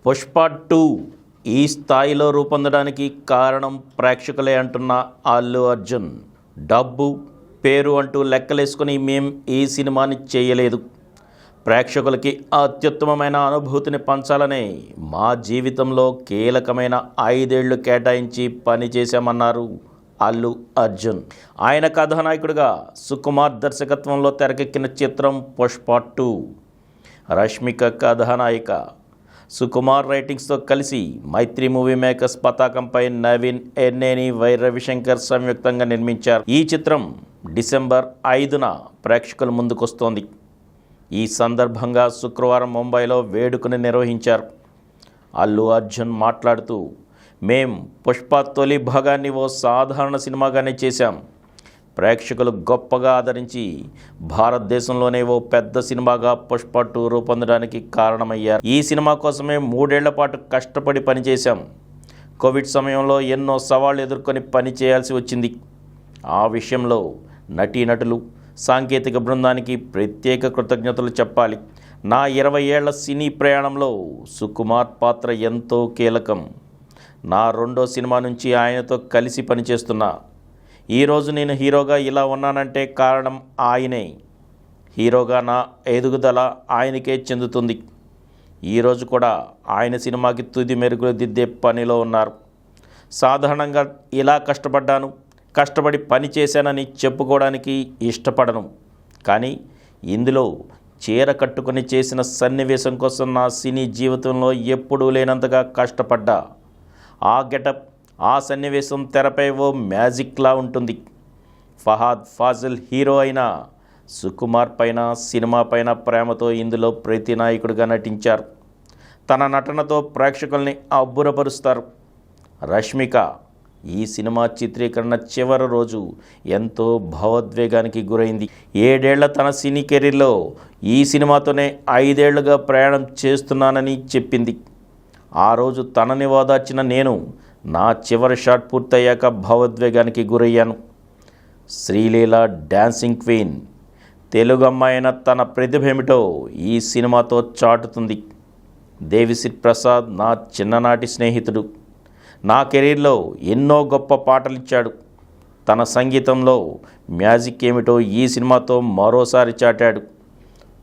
పుష్ప 2 ఈ స్థాయిలో రూపొందడానికి కారణం ప్రేక్షకులే అంటున్న అల్లు అర్జున్. డబ్బు పేరు అంటూ లెక్కలేసుకుని మేం ఈ సినిమాని చేయలేదు, ప్రేక్షకులకి అత్యుత్తమమైన అనుభూతిని పంచాలనే మా జీవితంలో కీలకమైన 5 ఏళ్లు కేటాయించి పనిచేశామన్నారు అల్లు అర్జున్. ఆయన కథానాయకుడిగా సుకుమార్ దర్శకత్వంలో తెరకెక్కిన చిత్రం పుష్ప 2. రష్మిక కథానాయిక, సుకుమార్ రైటింగ్స్తో కలిసి మైత్రి మూవీ మేకర్స్ పతాకంపై నవీన్ ఎర్నేని, వై రవిశంకర్ సంయుక్తంగా నిర్మించారు. ఈ చిత్రం డిసెంబర్ 5న ప్రేక్షకుల ముందుకొస్తోంది. ఈ సందర్భంగా శుక్రవారం ముంబైలో వేడుకను నిర్వహించారు. అల్లు అర్జున్ మాట్లాడుతూ, మేం పుష్ప తొలి భాగాన్ని ఓ సాధారణ సినిమాగానే చేశాం. ప్రేక్షకులు గొప్పగా ఆదరించి భారతదేశంలోనే ఓ పెద్ద సినిమాగా పుష్ప 2 రూపొందడానికి కారణమయ్యారు. ఈ సినిమా కోసమే 3 ఏళ్ల పాటు కష్టపడి పనిచేశాం. కోవిడ్ సమయంలో ఎన్నో సవాళ్లు ఎదుర్కొని పని చేయాల్సి వచ్చింది. ఆ విషయంలో నటీనటులు, సాంకేతిక బృందానికి ప్రత్యేక కృతజ్ఞతలు చెప్పాలి. నా 20 ఏళ్ల సినీ ప్రయాణంలో సుకుమార్ పాత్ర ఎంతో కీలకం. నా 2వ సినిమా నుంచి ఆయనతో కలిసి పనిచేస్తున్నా. ఈరోజు నేను హీరోగా ఇలా ఉన్నానంటే కారణం ఆయనే. హీరోగా నా ఎదుగుదల ఆయనకే చెందుతుంది. ఈరోజు కూడా ఆయన సినిమాకి తుది మెరుగులు దిద్దే పనిలో ఉన్నారు. సాధారణంగా ఇలా కష్టపడి పని చేశానని చెప్పుకోవడానికి ఇష్టపడను, కానీ ఇందులో చీర కట్టుకుని చేసిన సన్నివేశం కోసం నా సినీ జీవితంలో ఎప్పుడూ లేనంతగా కష్టపడ్డా. ఆ గెటప్, ఆ సన్నివేశం తెరపై ఓ మ్యాజిక్లా ఉంటుంది. ఫహాద్ ఫాజిల్ హీరో అయిన సుకుమార్ పైన, సినిమా పైన ప్రేమతో ఇందులో ప్రతి నాయకుడిగా నటించారు. తన నటనతో ప్రేక్షకుల్ని అబ్బురపరుస్తారు. రష్మిక ఈ సినిమా చిత్రీకరణ చివరి రోజు ఎంతో భావోద్వేగానికి గురైంది. 7 ఏళ్ల తన సినీ కెరీర్లో ఈ సినిమాతోనే 5 ఏళ్లుగా ప్రయాణం చేస్తున్నానని చెప్పింది. ఆ రోజు తనని ఓదార్చిన నేను నా చివరి షాట్ పూర్తయ్యాక భావోద్వేగానికి గురయ్యాను. శ్రీలీల డాన్సింగ్ క్వీన్, తెలుగు అమ్మాయిన తన ప్రతిభ ఏమిటో ఈ సినిమాతో చాటుతుంది. దేవిశ్రీ ప్రసాద్ నా చిన్ననాటి స్నేహితుడు. నా కెరీర్లో ఎన్నో గొప్ప పాటలిచ్చాడు. తన సంగీతంలో మ్యాజిక్ ఏమిటో ఈ సినిమాతో మరోసారి చాటాడు.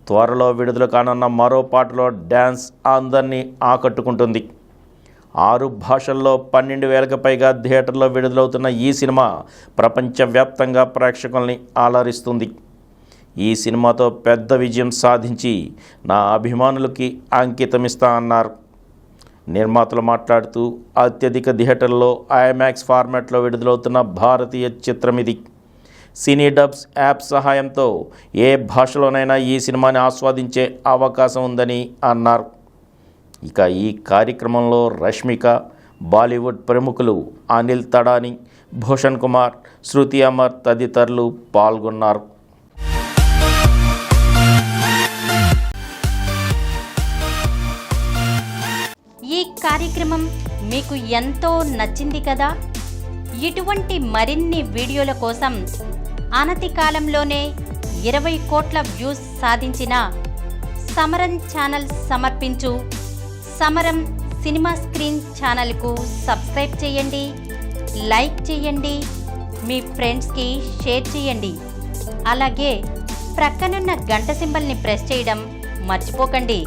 త్వరలో విడుదల కానున్న మరో పాటలో డ్యాన్స్ అందరినీ ఆకట్టుకుంటుంది. 6 భాషల్లో 12,000కు పైగా థియేటర్లో విడుదలవుతున్న ఈ సినిమా ప్రపంచవ్యాప్తంగా ప్రేక్షకుల్ని ఆలరిస్తుంది. ఈ సినిమాతో పెద్ద విజయం సాధించి నా అభిమానులకి అంకితమిస్తా అన్నారు. నిర్మాతలు మాట్లాడుతూ, అత్యధిక థియేటర్లో ఐమాక్స్ ఫార్మాట్లో విడుదలవుతున్న భారతీయ చిత్రం ఇది. సినీ డబ్స్ యాప్ సహాయంతో ఏ భాషలోనైనా ఈ సినిమాని ఆస్వాదించే అవకాశం ఉందని అన్నారు. ఇక ఈ కార్యక్రమంలో రష్మిక, బాలీవుడ్ ప్రముఖులు అనిల్ తడాని, భూషణ్ కుమార్, శృతి అమర్ తదితరులు పాల్గొన్నారు. ఈ కార్యక్రమం మీకు ఎంతో నచ్చింది కదా. ఇటువంటి మరిన్ని వీడియోల కోసం అనతి కాలంలోనే 20 కోట్ల వ్యూస్ సాధించిన సమరం ఛానల్ సమర్పించు సమరం సినిమా స్క్రీన్ ఛానల్కు సబ్స్క్రైబ్ చేయండి, లైక్ చేయండి, మీ ఫ్రెండ్స్కి షేర్ చేయండి. అలాగే ప్రక్కనున్న గంట సింబల్ని ప్రెస్ చేయడం మర్చిపోకండి.